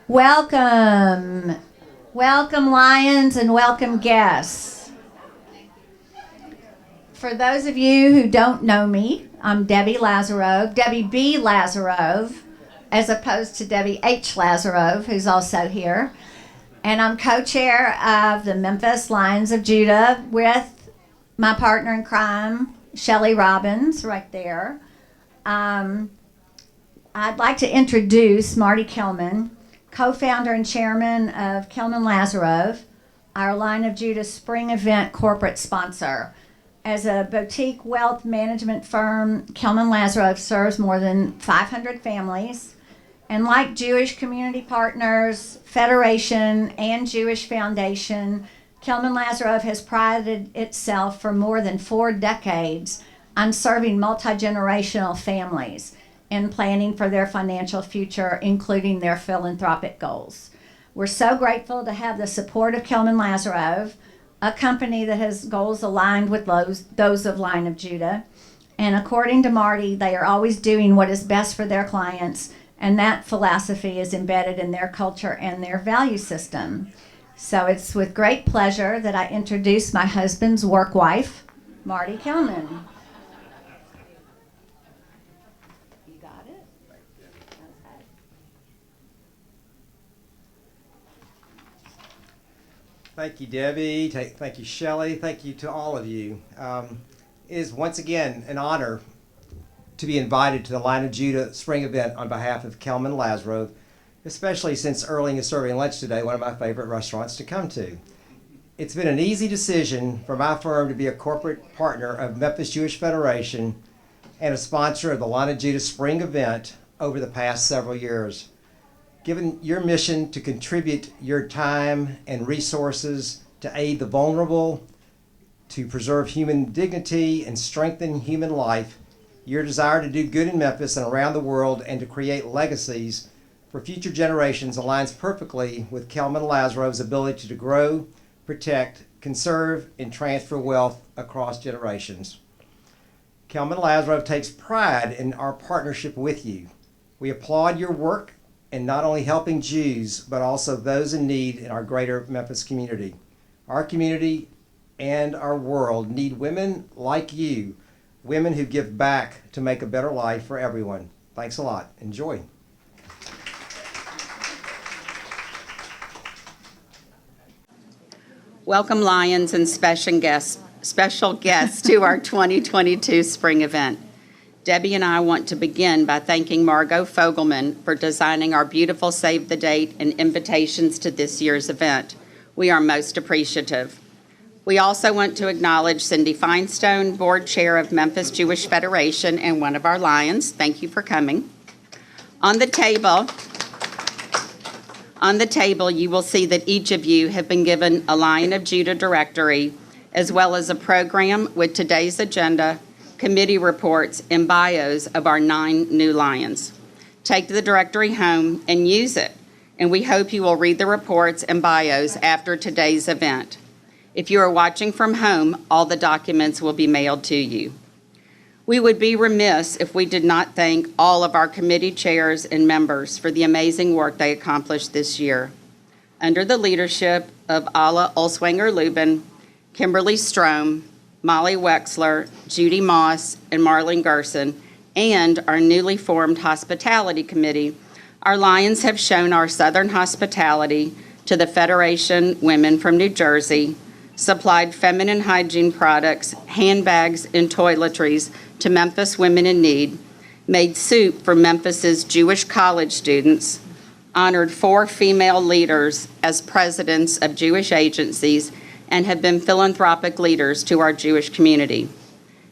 Welcome. Welcome, Lions, and welcome, guests. For those of you who don't know me, I'm Debbie Lazarov, Debbie B. Lazarov, as opposed to Debbie H. Lazarov, who's also here. And I'm co-chair of the Memphis Lions of Judah with my partner in crime, Shelley Robbins, right there. I'd like to introduce Marty Kelman, co-founder and chairman of Kelman Lazarov, our Line of Judah Spring Event corporate sponsor. As a boutique wealth management firm, Kelman Lazarov serves more than 500 families. And like Jewish Community Partners, Federation, and Jewish Foundation, Kelman Lazarov has prided itself for more than 4 decades on serving multi-generational families and planning for their financial future, including their philanthropic goals. We're so grateful to have the support of Kelman Lazarov, a company that has goals aligned with those of Line of Judah. And according to Marty, they are always doing what is best for their clients, and that philosophy is embedded in their culture and their value system. So it's with great pleasure that I introduce my husband's work wife, Marty Kelman. Thank you, Debbie. Thank you, Shelley. Thank you to all of you. It is once again an honor to be invited to the Line of Judah Spring Event on behalf of Kelman Lazarov, especially since Erling is serving lunch today, one of my favorite restaurants to come to. It's been an easy decision for my firm to be a corporate partner of Memphis Jewish Federation and a sponsor of the Line of Judah Spring Event over the past several years. Given your mission to contribute your time and resources to aid the vulnerable, to preserve human dignity and strengthen human life, your desire to do good in Memphis and around the world and to create legacies for future generations aligns perfectly with Kelman Lazarov's ability to grow, protect, conserve, and transfer wealth across generations. Kelman Lazarov takes pride in our partnership with you. We applaud your work in not only helping Jews, but also those in need in our greater Memphis community. Our community and our world need women like you, women who give back to make a better life for everyone. Thanks a lot. Enjoy. Welcome, Lions and special guests to our 2022 spring event. Debbie and I want to begin by thanking Margot Fogelman for designing our beautiful save the date and invitations to this year's event. We are most appreciative. We also want to acknowledge Cindy Feinstone, board chair of Memphis Jewish Federation and one of our Lions. Thank you for coming. On the table, you will see that each of you have been given a Lion of Judah directory, as well as a program with today's agenda, committee reports, and bios of our 9 new Lions. Take the directory home and use it, and we hope you will read the reports and bios after today's event. If you are watching from home, all the documents will be mailed to you. We would be remiss if we did not thank all of our committee chairs and members for the amazing work they accomplished this year. Under the leadership of Alla Olswanger-Lubin, Kimberly Strom, Molly Wexler, Judy Moss, and Marlene Gerson, and our newly formed Hospitality Committee, our Lions have shown our Southern hospitality to the Federation Women from New Jersey, supplied feminine hygiene products, handbags, and toiletries to Memphis women in need, made soup for Memphis's Jewish college students, honored 4 female leaders as presidents of Jewish agencies, and have been philanthropic leaders to our Jewish community.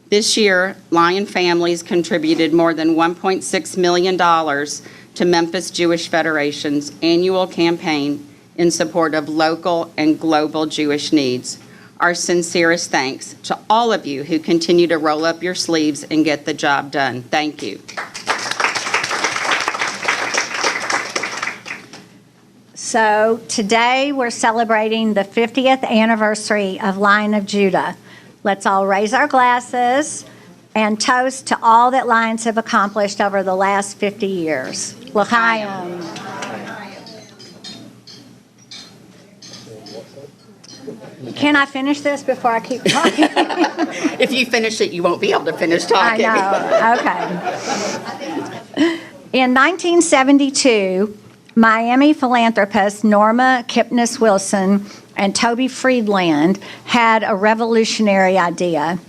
This year, Lion families contributed more than $1.6 million to Memphis Jewish Federation's annual campaign in support of local and global Jewish needs. Our sincerest thanks to all of you who continue to roll up your sleeves and get the job done. Thank you. So today we're celebrating the 50th anniversary of Line of Judah. Let's all raise our glasses and toast to all that Lions have accomplished over the last 50 years. L'chaim. Can I finish this before I keep talking? If you finish it, you won't be able to finish I talking. know, okay. In 1972, Miami philanthropists Norma Kipnis Wilson and Toby Friedland had a revolutionary idea.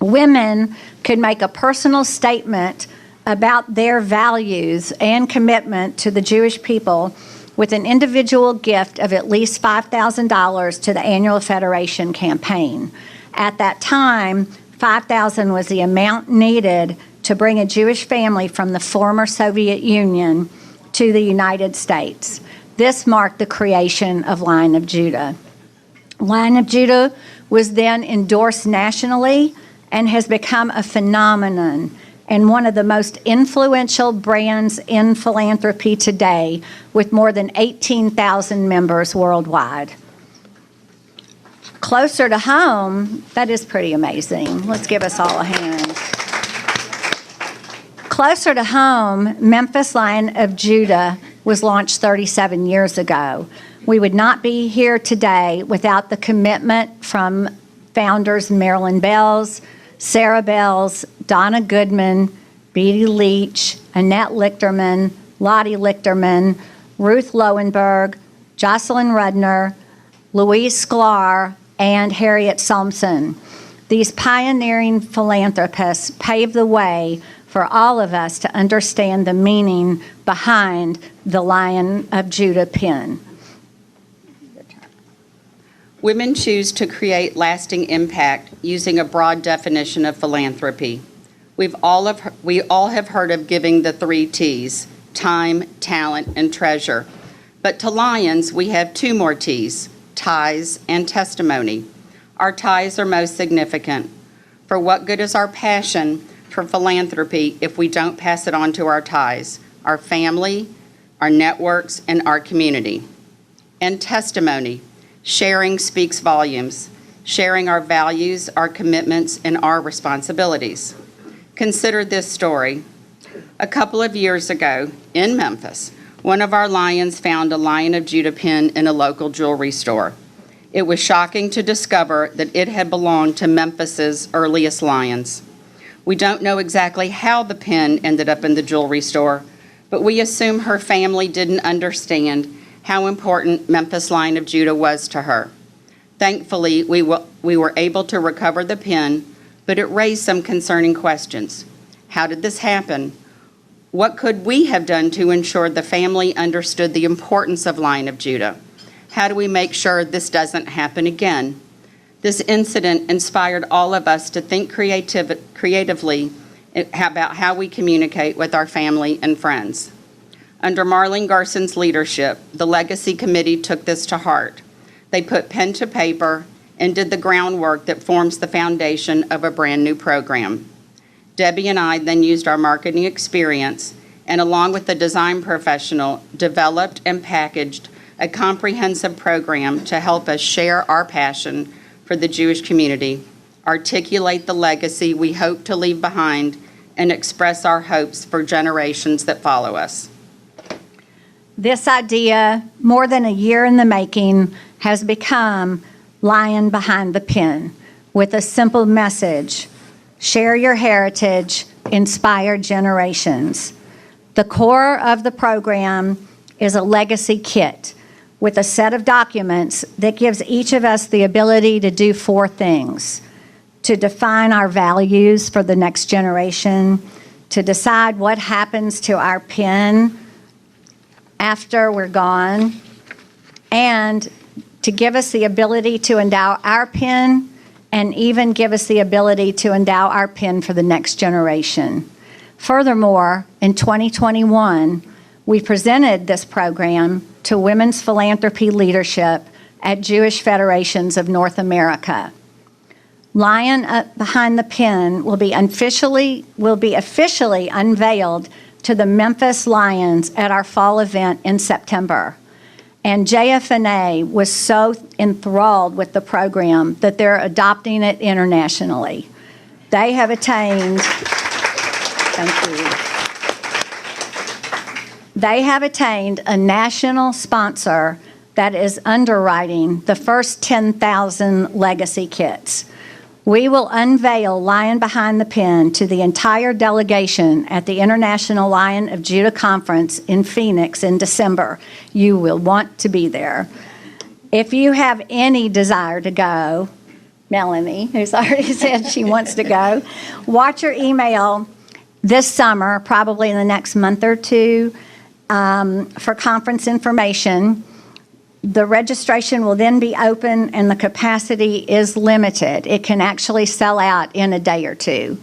Women could make a personal statement about their values and commitment to the Jewish people with an individual gift of at least $5,000 to the annual Federation campaign. At that time, $5,000 was the amount needed to bring a Jewish family from the former Soviet Union to the United States. This marked the creation of Lion of Judah. Lion of Judah was then endorsed nationally and has become a phenomenon and one of the most influential brands in philanthropy today, with more than 18,000 members worldwide. Closer to home, that is pretty amazing. Let's give us all a hand. Closer to home, Memphis Lion of Judah was launched 37 years ago. We would not be here today without the commitment from founders Marilyn Bells, Sarah Bells, Donna Goodman, Beatty Leach, Annette Lichterman, Lottie Lichterman, Ruth Lowenberg, Jocelyn Rudner, Louise Sklar, and Harriet Solmson. These pioneering philanthropists paved the way for all of us to understand the meaning behind the Lion of Judah pin. Women choose to create lasting impact using a broad definition of philanthropy. We all have heard of giving the 3 T's: time, talent, and treasure. But to Lions, we have 2 more T's: ties and testimony. Our ties are most significant. For what good is our passion for philanthropy if we don't pass it on to our ties, our family, our networks, and our community? And testimony. Sharing speaks volumes, sharing our values, our commitments, and our responsibilities. Consider this story. A couple of years ago in Memphis, one of our Lions found a Lion of Judah pin in a local jewelry store. It was shocking to discover that it had belonged to Memphis's earliest Lions. We don't know exactly how the pin ended up in the jewelry store, but we assume her family didn't understand how important Memphis Lion of Judah was to her. Thankfully, we were able to recover the pin, but it raised some concerning questions. How did this happen? What could we have done to ensure the family understood the importance of Lion of Judah? How do we make sure this doesn't happen again? This incident inspired all of us to think creatively about how we communicate with our family and friends. Under Marlene Garson's leadership, the Legacy Committee took this to heart. They put pen to paper and did the groundwork that forms the foundation of a brand new program. Debbie and I then used our marketing experience and, along with the design professional, developed and packaged a comprehensive program to help us share our passion for the Jewish community, articulate the legacy we hope to leave behind, and express our hopes for generations that follow us. This idea, more than a year in the making, has become Lion Behind the Pin, with a simple message: share your heritage, inspire generations. The core of the program is a legacy kit with a set of documents that gives each of us the ability to do 4 things: to define our values for the next generation, to decide what happens to our pin after we're gone, and to give us the ability to endow our pin, and even give us the ability to endow our pin for the next generation. Furthermore, in 2021, we presented this program to women's philanthropy leadership at Jewish Federations of North America. Lion Behind the Pin will be officially unveiled to the Memphis Lions at our fall event in September. And JFNA was so enthralled with the program that they're adopting it internationally. They have attained, thank you. They have attained a national sponsor that is underwriting the first 10,000 legacy kits. We will unveil Lion Behind the Pen to the entire delegation at the International Lion of Judah Conference in Phoenix in December. You will want to be there. If you have any desire to go, Melanie, who's already said she wants to go, watch your email this summer, probably in the next month or two, for conference information. The registration will then be open and the capacity is limited. It can actually sell out in a day or two.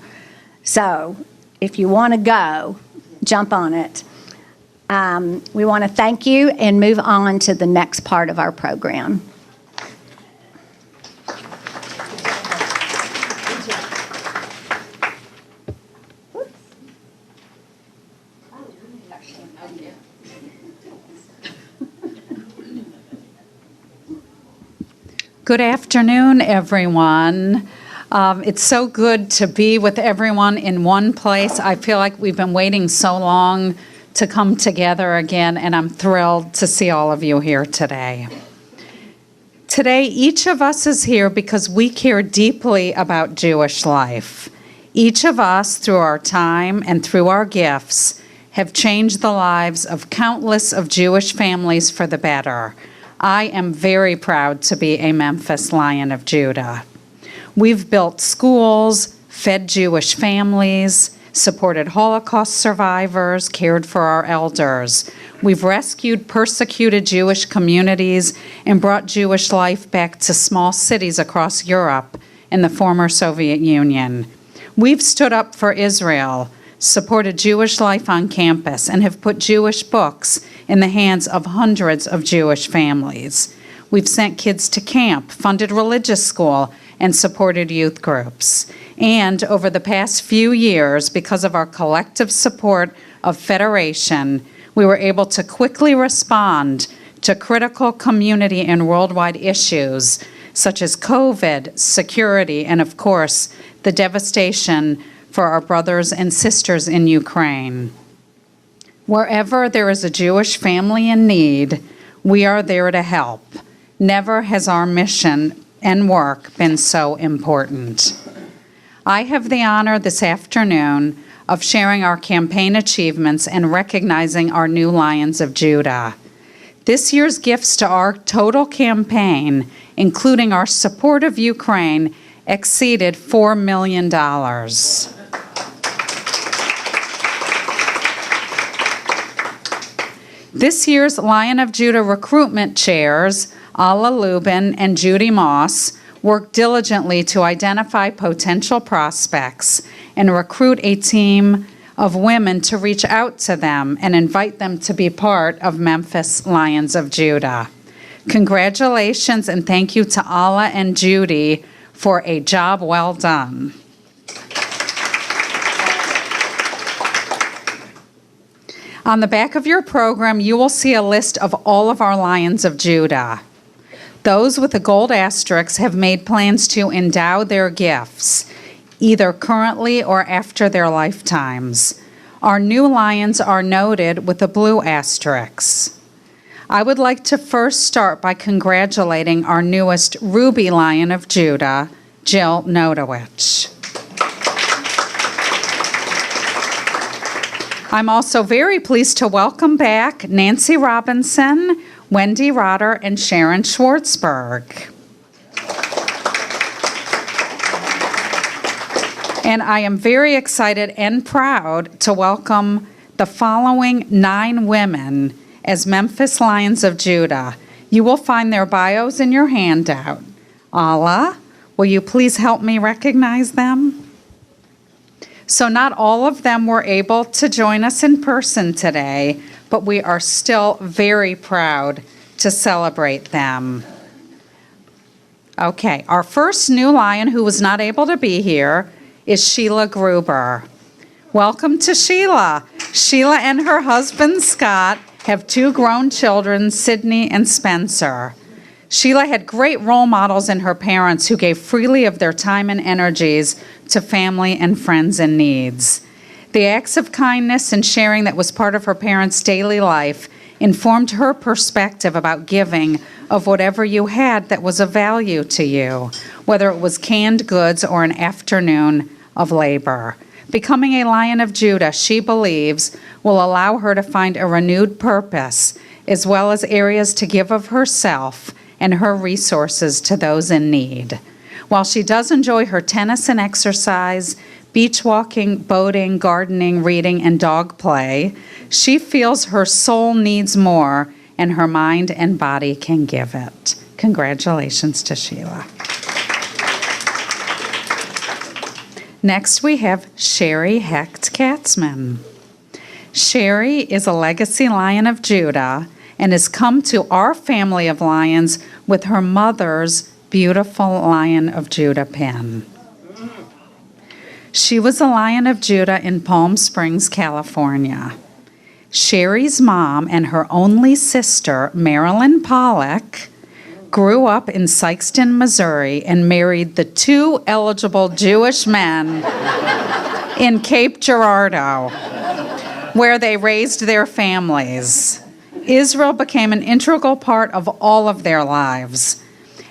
So if you want to go, jump on it. We want to thank you and move on to the next part of our program. Good afternoon, everyone. It's so good to be with everyone in one place. I feel like we've been waiting so long to come together again, and I'm thrilled to see all of you here today. Today, each of us is here because we care deeply about Jewish life. Each of us, through our time and through our gifts, have changed the lives of countless of Jewish families for the better. I am very proud to be a Memphis Lion of Judah. We've built schools, fed Jewish families, supported Holocaust survivors, cared for our elders. We've rescued persecuted Jewish communities and brought Jewish life back to small cities across Europe and the former Soviet Union. We've stood up for Israel, supported Jewish life on campus, and have put Jewish books in the hands of hundreds of Jewish families. We've sent kids to camp, funded religious school, and supported youth groups. And over the past few years, because of our collective support of Federation, we were able to quickly respond to critical community and worldwide issues such as COVID, security, and of course, the devastation for our brothers and sisters in Ukraine. Wherever there is a Jewish family in need, we are there to help. Never has our mission and work been so important. I have the honor this afternoon of sharing our campaign achievements and recognizing our new Lions of Judah. This year's gifts to our total campaign, including our support of Ukraine, exceeded $4 million. This year's Lion of Judah recruitment chairs, Alla Lubin and Judy Moss, worked diligently to identify potential prospects and recruit a team of women to reach out to them and invite them to be part of Memphis Lions of Judah. Congratulations and thank you to Alla and Judy for a job well done. On the back of your program, you will see a list of all of our Lions of Judah. Those with the gold asterisks have made plans to endow their gifts, either currently or after their lifetimes. Our new Lions are noted with the blue asterisks. I would like to first start by congratulating our newest Ruby Lion of Judah, Jill Nodowich. I'm also very pleased to welcome back Nancy Robinson, Wendy Rotter, and Sharon Schwartzberg. And I am very excited and proud to welcome the following 9 women as Memphis Lions of Judah. You will find their bios in your handout. Alla, will you please help me recognize them? So not all of them were able to join us in person today, but we are still very proud to celebrate them. Okay, our first new Lion who was not able to be here is Sheila Gruber. Welcome to Sheila. Sheila and her husband, Scott, have 2 grown children, Sydney and Spencer. Sheila had great role models in her parents who gave freely of their time and energies to family and friends in needs. The acts of kindness and sharing that was part of her parents' daily life informed her perspective about giving of whatever you had that was of value to you, whether it was canned goods or an afternoon of labor. Becoming a Lion of Judah, she believes, will allow her to find a renewed purpose, as well as areas to give of herself and her resources to those in need. While she does enjoy her tennis and exercise, beach walking, boating, gardening, reading, and dog play, she feels her soul needs more, and her mind and body can give it. Congratulations to Sheila. Next, we have Sherry Hecht Katzman. Sherry is a legacy Lion of Judah and has come to our family of lions with her mother's beautiful Lion of Judah pin. She was a Lion of Judah in Palm Springs, California. Sherry's mom and her only sister, Marilyn Pollock, grew up in Sikeston, Missouri, and married the two eligible Jewish men in Cape Girardeau, where they raised their families. Israel became an integral part of all of their lives.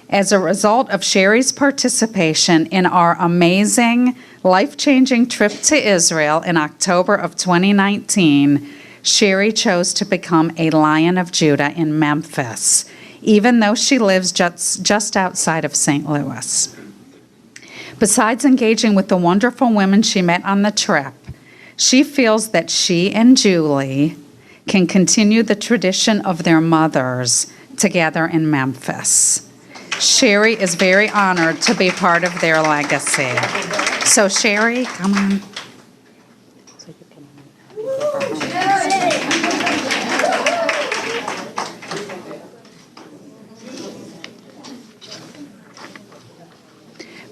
As a result of Sherry's participation in our amazing, life-changing trip to Israel in October of 2019, Sherry chose to become a Lion of Judah in Memphis, even though she lives just outside of St. Louis. Besides engaging with the wonderful women she met on the trip, she feels that she and Julie can continue the tradition of their mothers together in Memphis. Sherry is very honored to be part of their legacy. So Sherry, come on.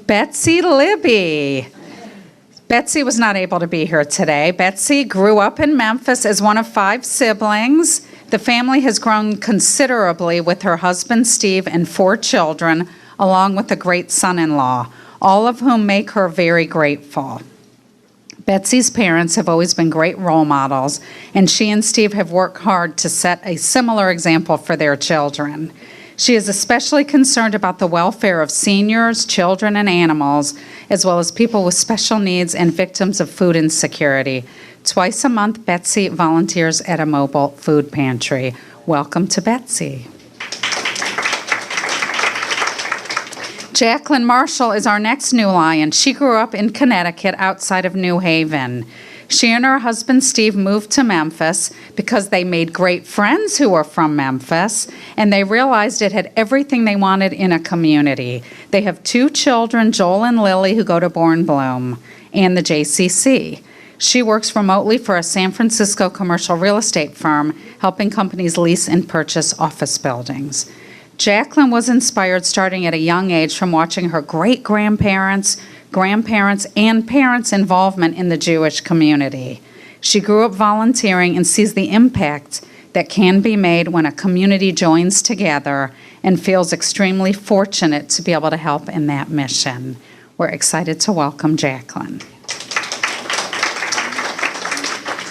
Betsy Libby. Betsy was not able to be here today. Betsy grew up in Memphis as one of 5 siblings. The family has grown considerably with her husband, Steve, and 4 children, along with a great son-in-law, all of whom make her very grateful. Betsy's parents have always been great role models, and she and Steve have worked hard to set a similar example for their children. She is especially concerned about the welfare of seniors, children, and animals, as well as people with special needs and victims of food insecurity. Twice a month, Betsy volunteers at a mobile food pantry. Welcome to Betsy. Jacqueline Marshall is our next new Lion. She grew up in Connecticut outside of New Haven. She and her husband Steve moved to Memphis because they made great friends who were from Memphis, and they realized it had everything they wanted in a community. They have 2 children, Joel and Lily, who go to Born Bloom, and the JCC. She works remotely for a San Francisco commercial real estate firm, helping companies lease and purchase office buildings. Jacqueline was inspired starting at a young age from watching her great-grandparents, grandparents, and parents' involvement in the Jewish community. She grew up volunteering and sees the impact that can be made when a community joins together and feels extremely fortunate to be able to help in that mission. We're excited to welcome Jacqueline.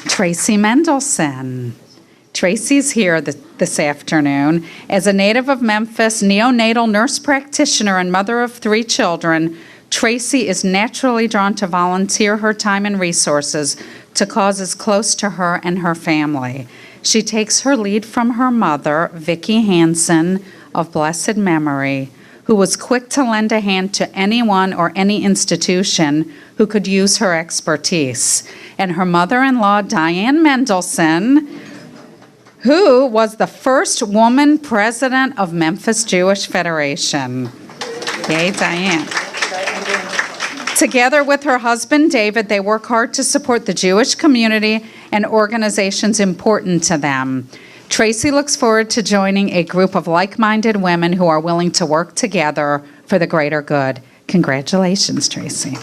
Tracy Mendelson. Tracy's here this afternoon. As a native of Memphis, neonatal nurse practitioner and mother of 3 children, Tracy is naturally drawn to volunteer her time and resources to causes close to her and her family. She takes her lead from her mother, Vicki Hansen, of blessed memory, who was quick to lend a hand to anyone or any institution who could use her expertise, and her mother-in-law, Diane Mendelson, who was the first woman president of Memphis Jewish Federation. Yay, Diane. Together with her husband, David, they work hard to support the Jewish community and organizations important to them. Tracy looks forward to joining a group of like-minded women who are willing to work together for the greater good. Congratulations, Tracy.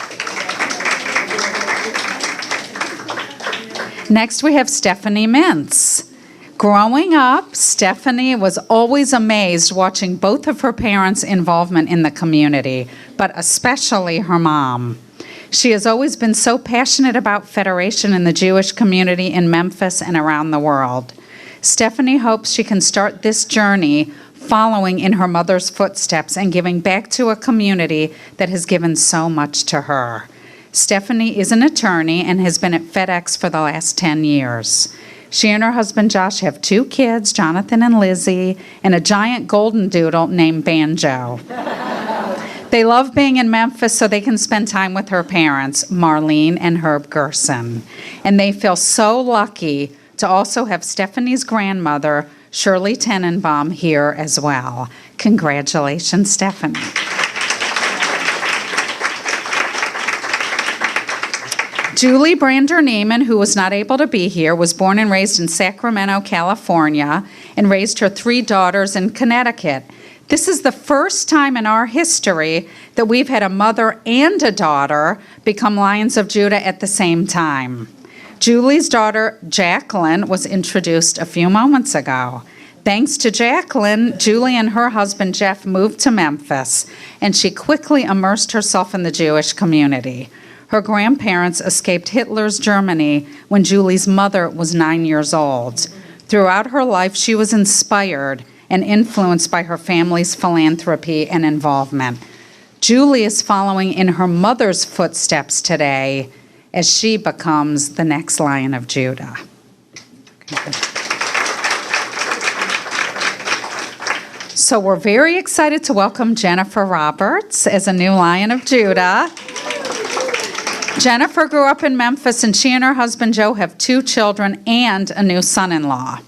Next, we have Stephanie Mintz. Growing up, Stephanie was always amazed watching both of her parents' involvement in the community, but especially her mom. She has always been so passionate about Federation in the Jewish community in Memphis and around the world. Stephanie hopes she can start this journey following in her mother's footsteps and giving back to a community that has given so much to her. Stephanie is an attorney and has been at FedEx for the last 10 years. She and her husband Josh have 2 kids, Jonathan and Lizzie, and a giant golden doodle named Banjo. They love being in Memphis so they can spend time with her parents, Marlene and Herb Gerson. And they feel so lucky to also have Stephanie's grandmother, Shirley Tenenbaum, here as well. Congratulations, Stephanie. Julie Brander Neiman, who was not able to be here, was born and raised in Sacramento, California, and raised her 3 daughters in Connecticut. This is the first time in our history that we've had a mother and a daughter become Lions of Judah at the same time. Julie's daughter, Jacqueline, was introduced a few moments ago. Thanks to Jacqueline, Julie and her husband, Jeff, moved to Memphis, and she quickly immersed herself in the Jewish community. Her grandparents escaped Hitler's Germany when Julie's mother was 9 years old. Throughout her life, she was inspired and influenced by her family's philanthropy and involvement. Julie is following in her mother's footsteps today as she becomes the next Lion of Judah. So we're very excited to welcome Jennifer Roberts as a new Lion of Judah. Jennifer grew up in Memphis, and she and her husband Joe have 2 children and a new son-in-law.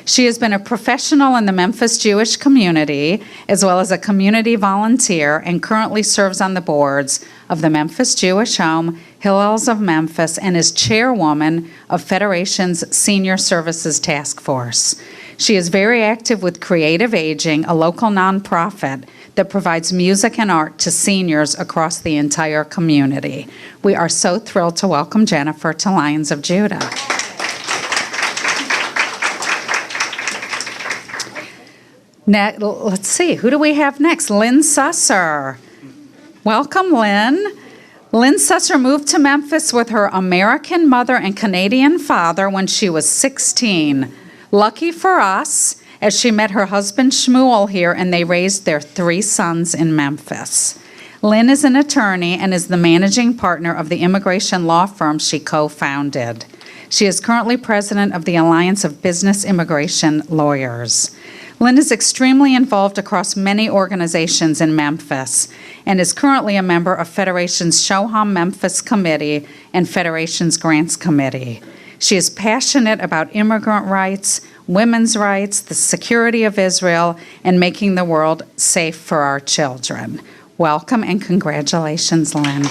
She has been a professional in the Memphis Jewish community, as well as a community volunteer, and currently serves on the boards of the Memphis Jewish Home, Hillels of Memphis, and is chairwoman of Federation's Senior Services Task Force. She is very active with Creative Aging, a local nonprofit that provides music and art to seniors across the entire community. We are so thrilled to welcome Jennifer to Lions of Judah. Let's see, who do we have next? Lynn Susser. Welcome, Lynn. Lynn Susser moved to Memphis with her American mother and Canadian father when she was 16. Lucky for us, as she met her husband Shmuel here, and they raised their 3 sons in Memphis. Lynn is an attorney and is the managing partner of the immigration law firm she co-founded. She is currently president of the Alliance of Business Immigration Lawyers. Lynn is extremely involved across many organizations in Memphis and is currently a member of Federation's Shoham Memphis Committee and Federation's Grants Committee. She is passionate about immigrant rights, women's rights, the security of Israel, and making the world safe for our children. Welcome and congratulations, Lynn.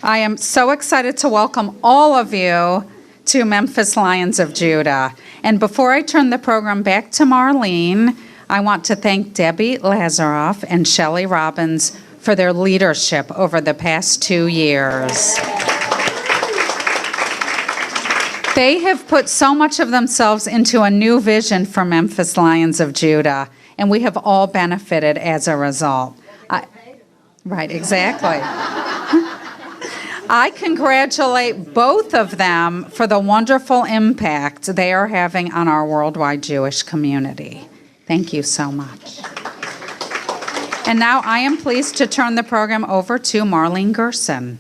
I am so excited to welcome all of you to Memphis Lions of Judah. And before I turn the program back to Marlene, I want to thank Debbie Lazaroff and Shelley Robbins for their leadership over the past 2 years. They have put so much of themselves into a new vision for Memphis Lions of Judah, and we have all benefited as a result. Right, exactly. I congratulate both of them for the wonderful impact they are having on our worldwide Jewish community. Thank you so much. And now I am pleased to turn the program over to Marlene Gerson.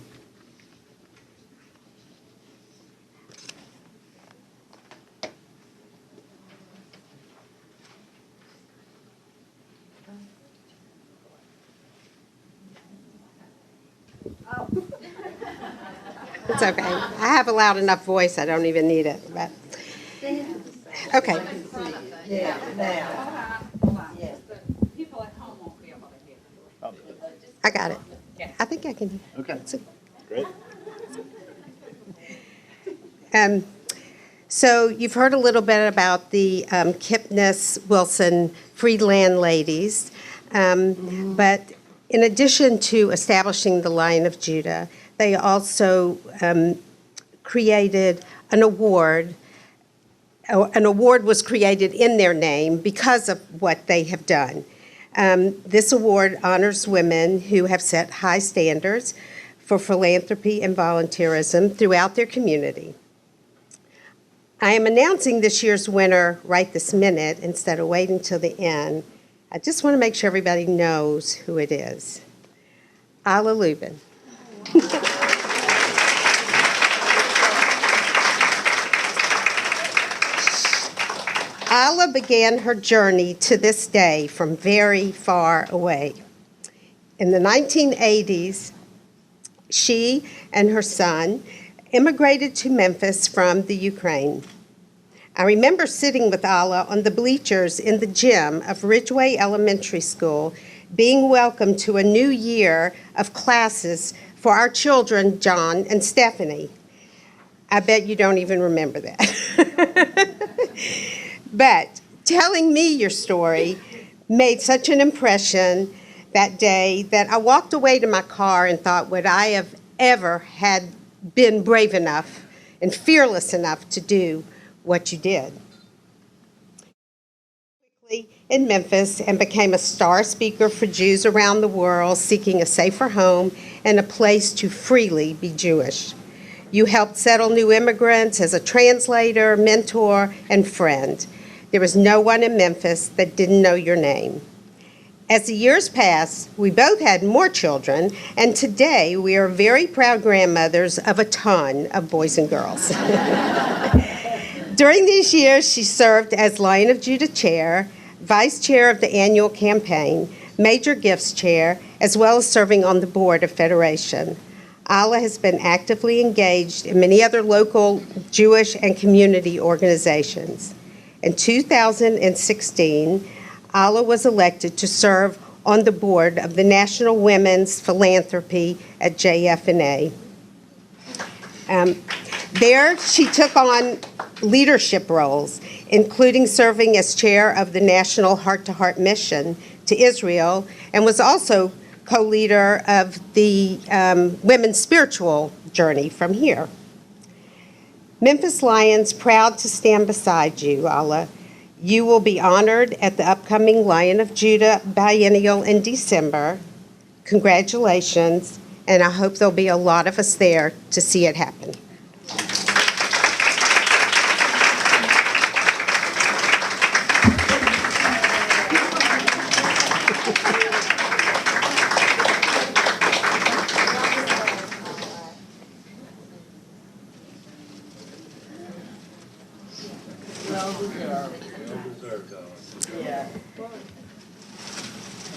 It's okay. I have a loud enough voice, I don't even need it. But okay. I got it. I think I can. Okay, great. So you've heard a little bit about the Kipnis Wilson Freeland ladies, but in addition to establishing the Lion of Judah, they also created an award. An award was created in their name because of what they have done. This award honors women who have set high standards for philanthropy and volunteerism throughout their community. I am announcing this year's winner right this minute instead of waiting till the end. I just want to make sure everybody knows who it is. Alla Lubin. Alla began her journey to this day from very far away. In the 1980s, she and her son immigrated to Memphis from the Ukraine. I remember sitting with Alla on the bleachers in the gym of Ridgeway Elementary School, being welcomed to a new year of classes for our children, John and Stephanie. I bet you don't even remember that. But telling me your story made such an impression that day that I walked away to my car and thought, would I have ever had been brave enough and fearless enough to do what you did? Quickly in Memphis and became a star speaker for Jews around the world seeking a safer home and a place to freely be Jewish. You helped settle new immigrants as a translator, mentor, and friend. There was no one in Memphis that didn't know your name. As the years passed, we both had more children, and today we are very proud grandmothers of a ton of boys and girls. During these years, she served as Lion of Judah Chair, Vice Chair of the annual campaign, Major Gifts Chair, as well as serving on the board of Federation. Alla has been actively engaged in many other local Jewish and community organizations. In 2016, Alla was elected to serve on the board of the National Women's Philanthropy at JFNA. There, she took on leadership roles, including serving as chair of the National Heart to Heart Mission to Israel, and was also co-leader of the Women's Spiritual Journey from here. Memphis Lions proud to stand beside you, Alla. You will be honored at the upcoming Lion of Judah Biennial in December. Congratulations, and I hope there'll be a lot of us there to see it happen.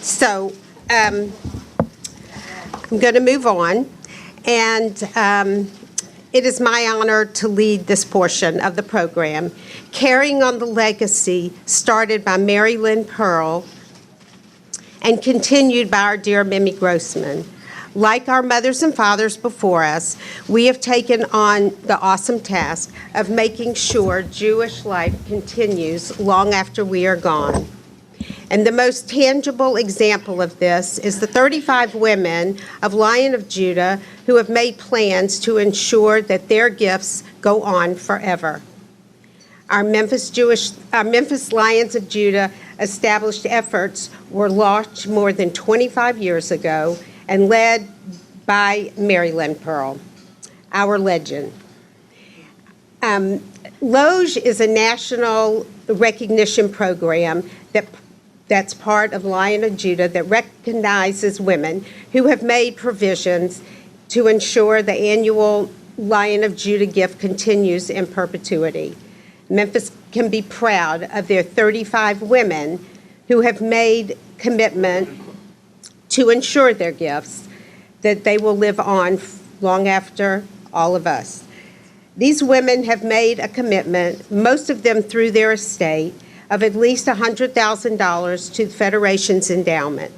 So I'm going to move on, and it is my honor to lead this portion of the program, carrying on the legacy started by Mary Lynn Pearl and continued by our dear Mimi Grossman. Like our mothers and fathers before us, we have taken on the awesome task of making sure Jewish life continues long after we are gone. And the most tangible example of this is the 35 women of Lion of Judah who have made plans to ensure that their gifts go on forever. Our Memphis Lions of Judah established efforts were launched more than 25 years ago and led by Mary Lynn Pearl, our legend. Loge is a national recognition program that's part of Lion of Judah that recognizes women who have made provisions to ensure the annual Lion of Judah gift continues in perpetuity. Memphis can be proud of their 35 women who have made commitment to ensure their gifts, that they will live on long after all of us. These women have made a commitment, most of them through their estate, of at least $100,000 to the Federation's endowment.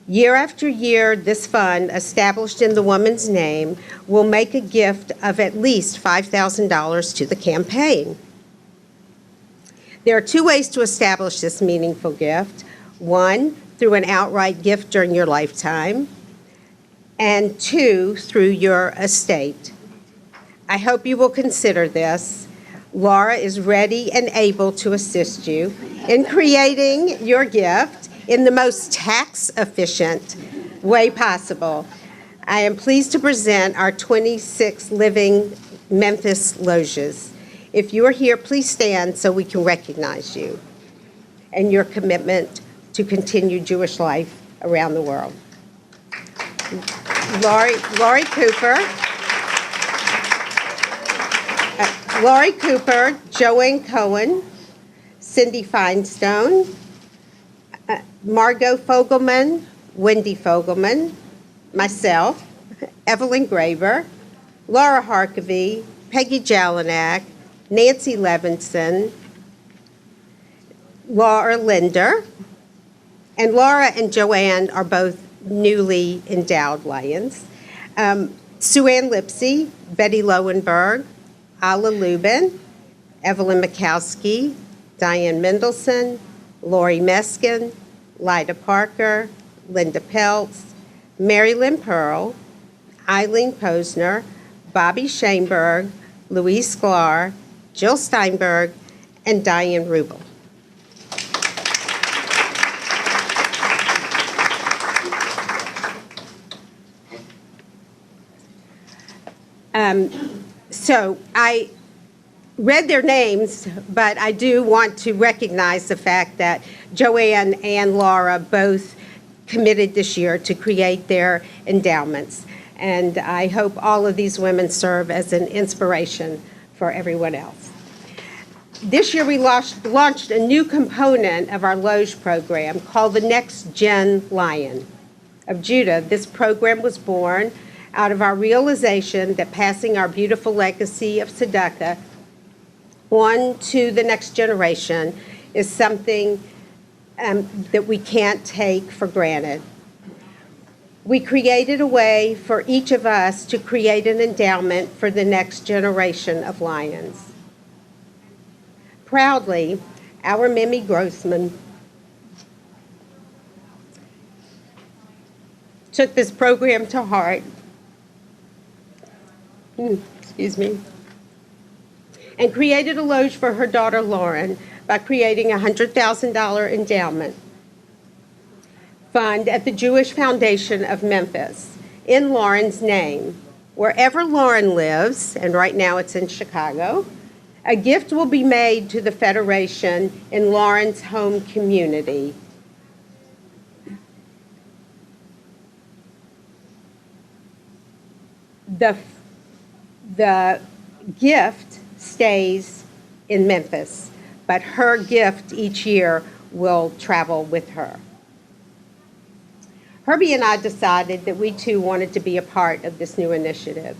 Year after year, this fund, established in the woman's name, will make a gift of at least $5,000 to the campaign. There are two ways to establish this meaningful gift. One, through an outright gift during your lifetime, and two, through your estate. I hope you will consider this. Laura is ready and able to assist you in creating your gift in the most tax-efficient way possible. I am pleased to present our 26 living Memphis loges. If you are here, please stand so we can recognize you and your commitment to continue Jewish life around the world. Laurie Cooper, Joanne Cohen, Cindy Feinstone, Margot Fogelman, Wendy Fogelman, myself, Evelyn Graver, Laura Harkavy, Peggy Jelinek, Nancy Levinson, Laura Linder, and Laura and Joanne are both newly endowed lions. Sue Ann Lipsy, Betty Lowenberg, Ala Lubin, Evelyn Mikowski, Diane Mendelson, Lori Meskin, Lyda Parker, Linda Peltz, Mary Lynn Pearl, Eileen Posner, Bobby Schoenberg, Louise Sklar, Jill Steinberg, and Diane Rubel. So I read their names, but I do want to recognize the fact that Joanne and Laura both committed this year to create their endowments. And I hope all of these women serve as an inspiration for everyone else. This year we launched a new component of our Loge program called the Next Gen Lion of Judah. This program was born out of our realization that passing our beautiful legacy of tzedakah on to the next generation is something that we can't take for granted. We created a way for each of us to create an endowment for the next generation of lions. Proudly, our Mimi Grossman took this program to heart, and created a Loge for her daughter Lauren by creating a $100,000 endowment fund at the Jewish Foundation of Memphis in Lauren's name. Wherever Lauren lives, and right now it's in Chicago, a gift will be made to the Federation in Lauren's home community. The gift stays in Memphis, but her gift each year will travel with her. Herbie and I decided that we too wanted to be a part of this new initiative.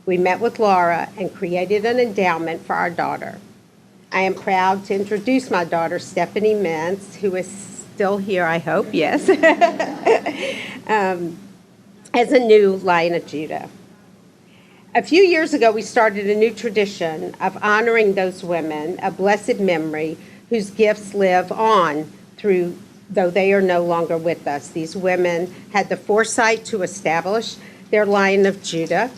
We met with Laura and created an endowment for our daughter. I am proud to introduce my daughter, Stephanie Mintz, who is still here, I hope, yes, as a new Lion of Judah. A few years ago, we started a new tradition of honoring those women of blessed memory whose gifts live on through, though they are no longer with us. These women had the foresight to establish their Lion of Judah,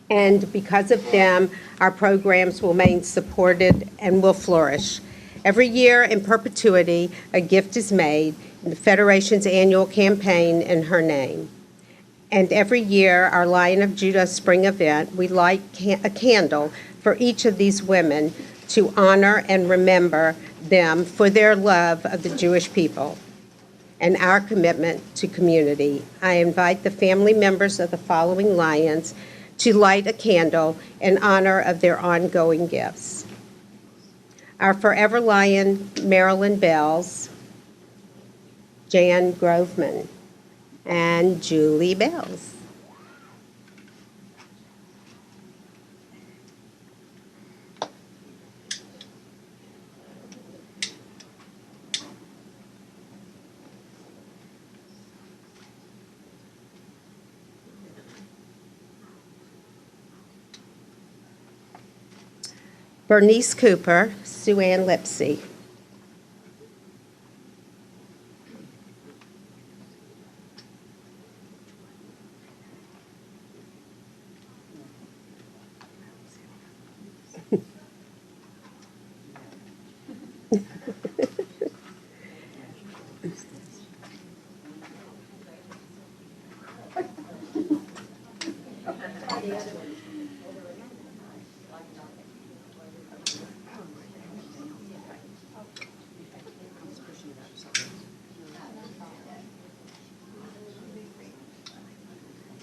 and because of them, our programs will remain supported and will flourish. Every year in perpetuity, a gift is made in the Federation's annual campaign in her name. And every year, our Lion of Judah spring event, we light a candle for each of these women to honor and remember them for their love of the Jewish people and our commitment to community. I invite the family members of the following Lions to light a candle in honor of their ongoing gifts. Our Forever Lion, Marilyn Bells, Jan Groveman, and Julie Bells. Bernice Cooper, Sue Ann Lipsy.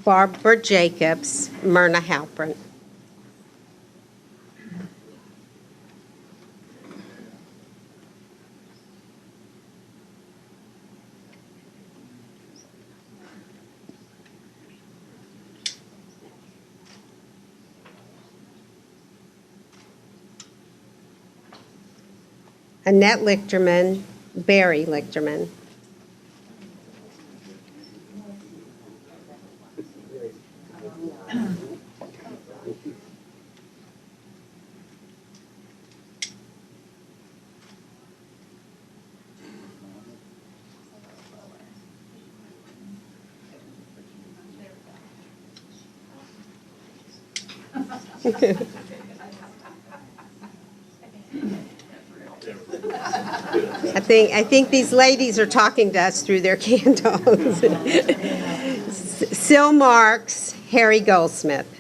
Barbara Jacobs, Myrna Halpern. Annette Lichterman, Barry Lichterman. I think these ladies are talking to us through their candles. Sil Marks, Harry Goldsmith.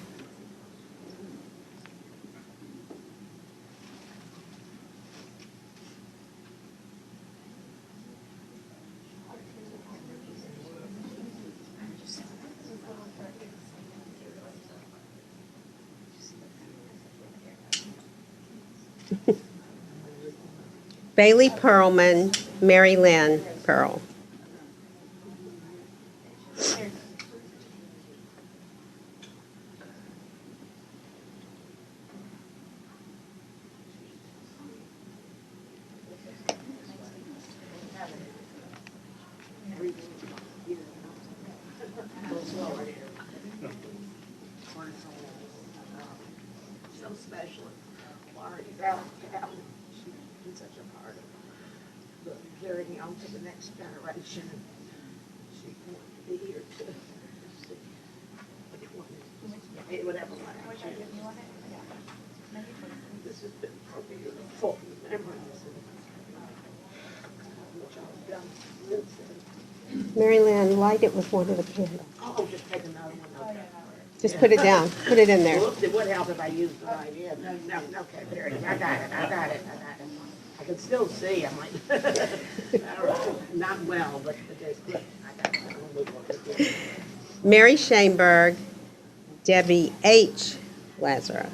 Bailey Pearlman, Mary Lynn Pearl. So special. Lauren Brown, she's such a part of the carrying on to the next generation. She wanted to be here to see which one. Yeah, whatever one. This has been so beautiful memories and what y'all have done since then. Mary Lynn, light it with one of the candles. Oh, just take another one. Okay. Just put it down. Put it in there. Whoops, it would help if I used the right end. No, okay, there it is. I got it. I can still see. I'm like, all right, not well, but it's good. I got it. Mary Shaneberg, Debbie H. Lazaro.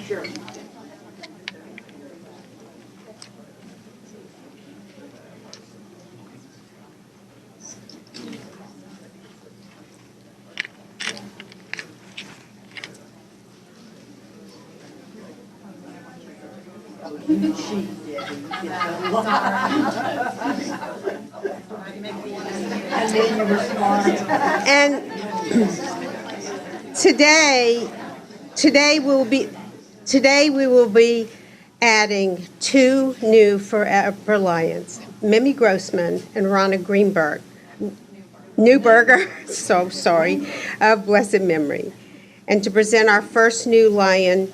Sure. And today we will be adding two new Forever Lions, Mimi Grossman and Ronna Greenberg. Newberger, so sorry, of blessed memory. And to present our first new lion,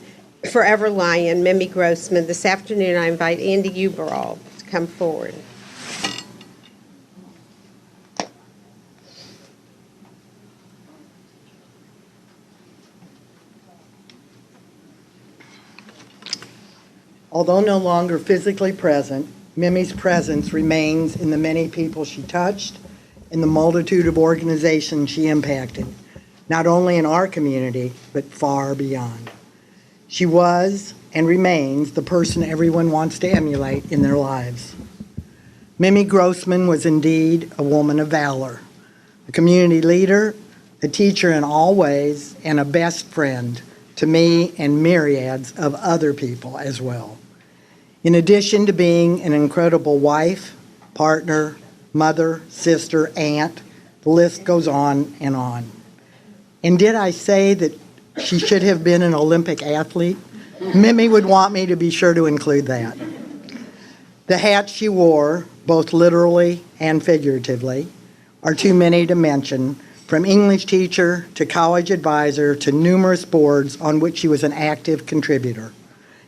Forever Lion, Mimi Grossman, this afternoon I invite Andy Uberall to come forward. Although no longer physically present, Mimi's presence remains in the many people she touched and the multitude of organizations she impacted, not only in our community, but far beyond. She was and remains the person everyone wants to emulate in their lives. Mimi Grossman was indeed a woman of valor, a community leader, a teacher in all ways, and a best friend to me and myriads of other people as well. In addition to being an incredible wife, partner, mother, sister, aunt, the list goes on and on. And did I say that she should have been an Olympic athlete? Mimi would want me to be sure to include that. The hats she wore, both literally and figuratively, are too many to mention, from English teacher to college advisor to numerous boards on which she was an active contributor,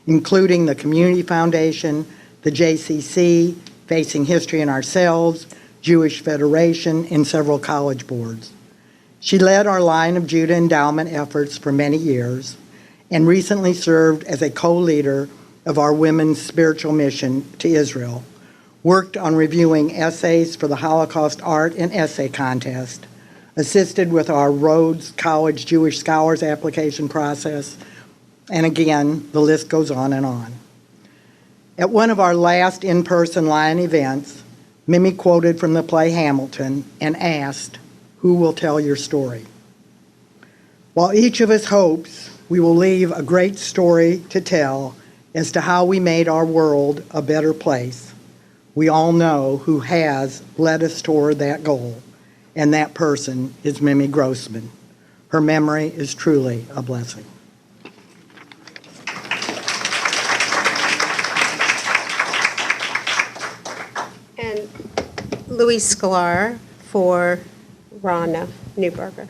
including the Community Foundation, the JCC, Facing History and Ourselves, Jewish Federation, and several college boards. She led our Line of Judah endowment efforts for many years and recently served as a co-leader of our women's spiritual mission to Israel, worked on reviewing essays for the Holocaust Art and Essay Contest, assisted with our Rhodes College Jewish Scholars application process, and again, the list goes on and on. At one of our last in-person Lion events, Mimi quoted from the play Hamilton and asked, "Who will tell your story?" While each of us hopes we will leave a great story to tell as to how we made our world a better place, we all know who has led us toward that goal, and that person is Mimi Grossman. Her memory is truly a blessing. And Louis Sklar for Rana Newberger.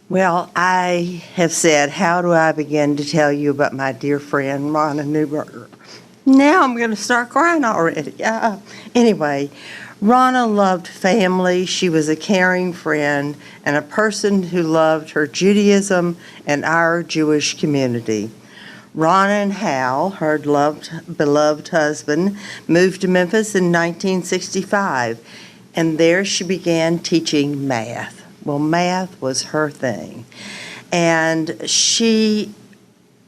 Well, I have said, how do I begin to tell you about my dear friend, Rana Newberger? Now I'm going to start crying already. Anyway, Rana loved family. She was a caring friend and a person who loved her Judaism and our Jewish community. Rana and Hal, her beloved husband, moved to Memphis in 1965, and there she began teaching math. Well, math was her thing. And she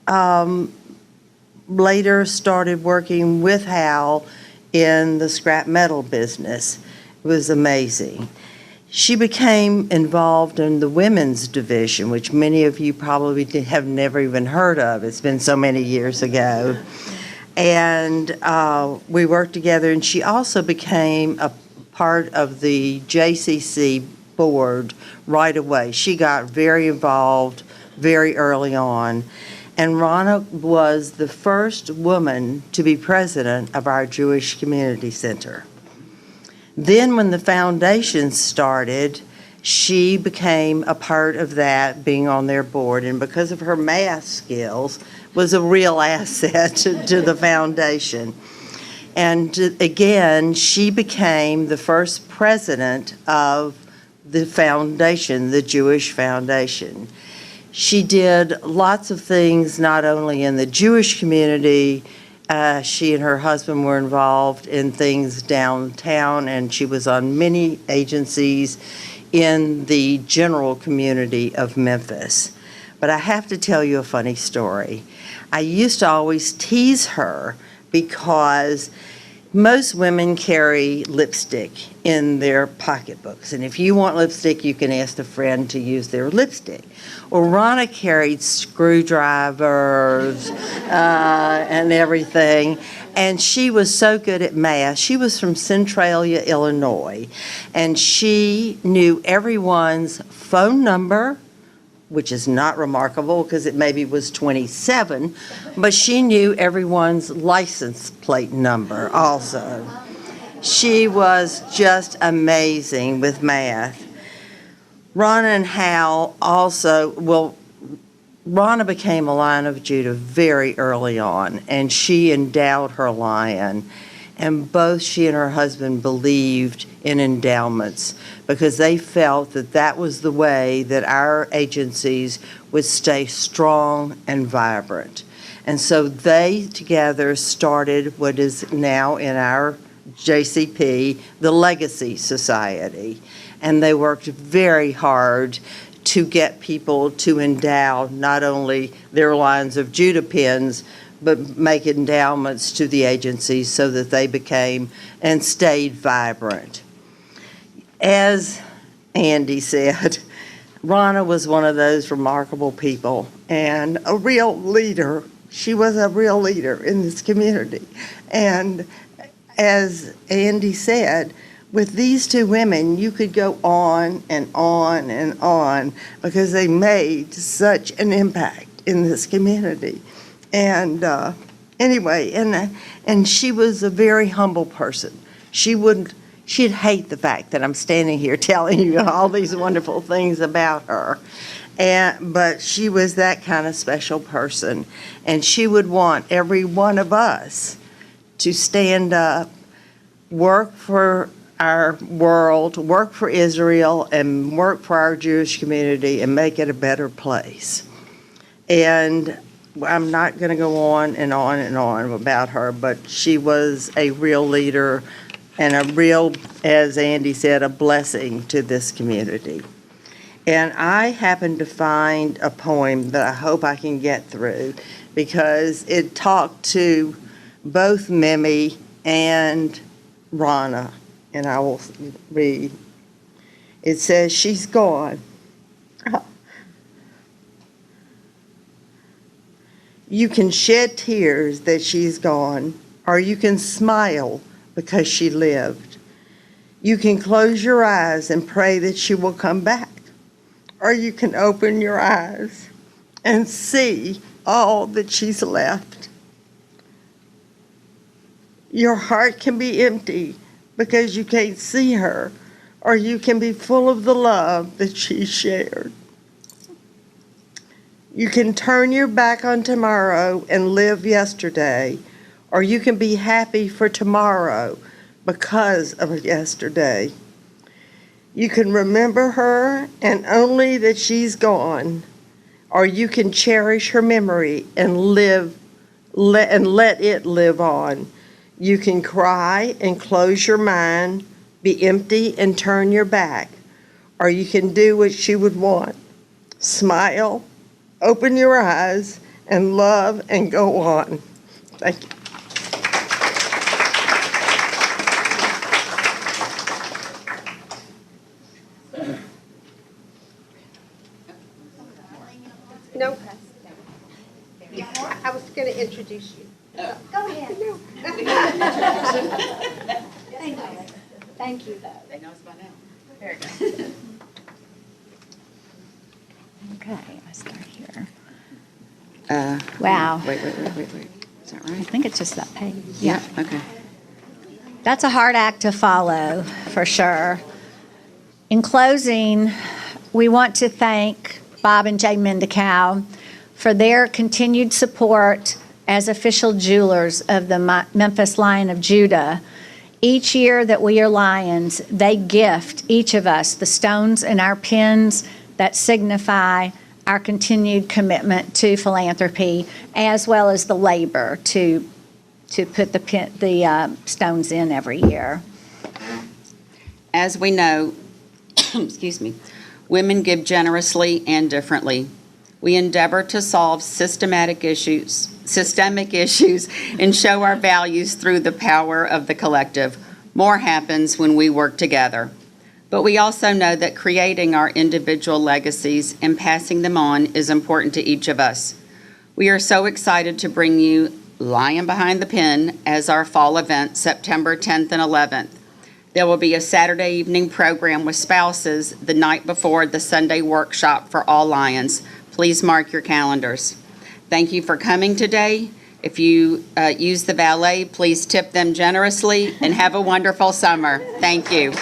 later started working with Hal in the scrap metal business. It was amazing. She became involved in the women's division, which many of you probably have never even heard of. It's been so many years ago. And we worked together, and she also became a part of the JCC board right away. She got very involved very early on. And Rana was the first woman to be president of our Jewish Community Center. Then when the foundation started, she became a part of that, being on their board, and because of her math skills, was a real asset to the foundation. And again, she became the first president of the foundation, the Jewish Foundation. She did lots of things, not only in the Jewish community. She and her husband were involved in things downtown, and she was on many agencies in the general community of Memphis. But I have to tell you a funny story. I used to always tease her because most women carry lipstick in their pocketbooks, and if you want lipstick, you can ask a friend to use their lipstick. Well, Rana carried screwdrivers and everything, and she was so good at math. She was from Centralia, Illinois, and she knew everyone's phone number, which is not remarkable because it maybe was 27, but she knew everyone's license plate number also. She was just amazing with math. Rana and Hal also, well, Rana became a Lion of Judah very early on, and she endowed her lion. And both she and her husband believed in endowments because they felt that that was the way that our agencies would stay strong and vibrant. And so they together started what is now in our JCP, the Legacy Society. And they worked very hard to get people to endow not only their Lions of Judah pins, but make endowments to the agencies so that they became and stayed vibrant. As Andy said, Rana was one of those remarkable people and a real leader She was a real leader in this community. And as Andy said, with these two women, you could go on and on and on because they made such an impact in this community. And anyway, and she was a very humble person. She'd hate the fact that I'm standing here telling you all these wonderful things about her. But she was that kind of special person. And she would want every one of us to stand up, work for our world, work for Israel, and work for our Jewish community and make it a better place. And I'm not going to go on and on and on about her, but she was a real leader and a real, as Andy said, a blessing to this community. And I happened to find a poem that I hope I can get through because it talked to both Mimi and Rana, and I will read. It says, "She's gone. You can shed tears that she's gone, or you can smile because she lived. You can close your eyes and pray that she will come back, or you can open your eyes and see all that she's left. Your heart can be empty because you can't see her, or you can be full of the love that she shared. You can turn your back on tomorrow and live yesterday, or you can be happy for tomorrow because of yesterday. You can remember her and only that she's gone, or you can cherish her memory and let it live on. You can cry and close your mind, be empty and turn your back, or you can do what she would want. Smile, open your eyes, and love and go on." Thank you. No. I was going to introduce you. Go ahead. No. Thank you, though. They know us by now. Very good. Okay, I start here. Wow. Wow. Wait. Is that I right? think it's just that page. Yeah, okay. That's a hard act to follow, for sure. In closing, we want to thank Bob and Jay Mendicow for their continued support as official jewelers of the Memphis Lion of Judah. Each year that we are Lions, they gift each of us the stones in our pins that signify our continued commitment to philanthropy, as well as the labor to put the stones in every year. As we know, excuse me, women give generously and differently. We endeavor to solve systemic issues, and show our values through the power of the collective. More happens when we work together. But we also know that creating our individual legacies and passing them on is important to each of us. We are so excited to bring you Lion Behind the Pen as our fall event, September 10th and 11th. There will be a Saturday evening program with spouses the night before the Sunday workshop for all Lions. Please mark your calendars. Thank you for coming today. If you use the valet, please tip them generously and have a wonderful summer. Thank you.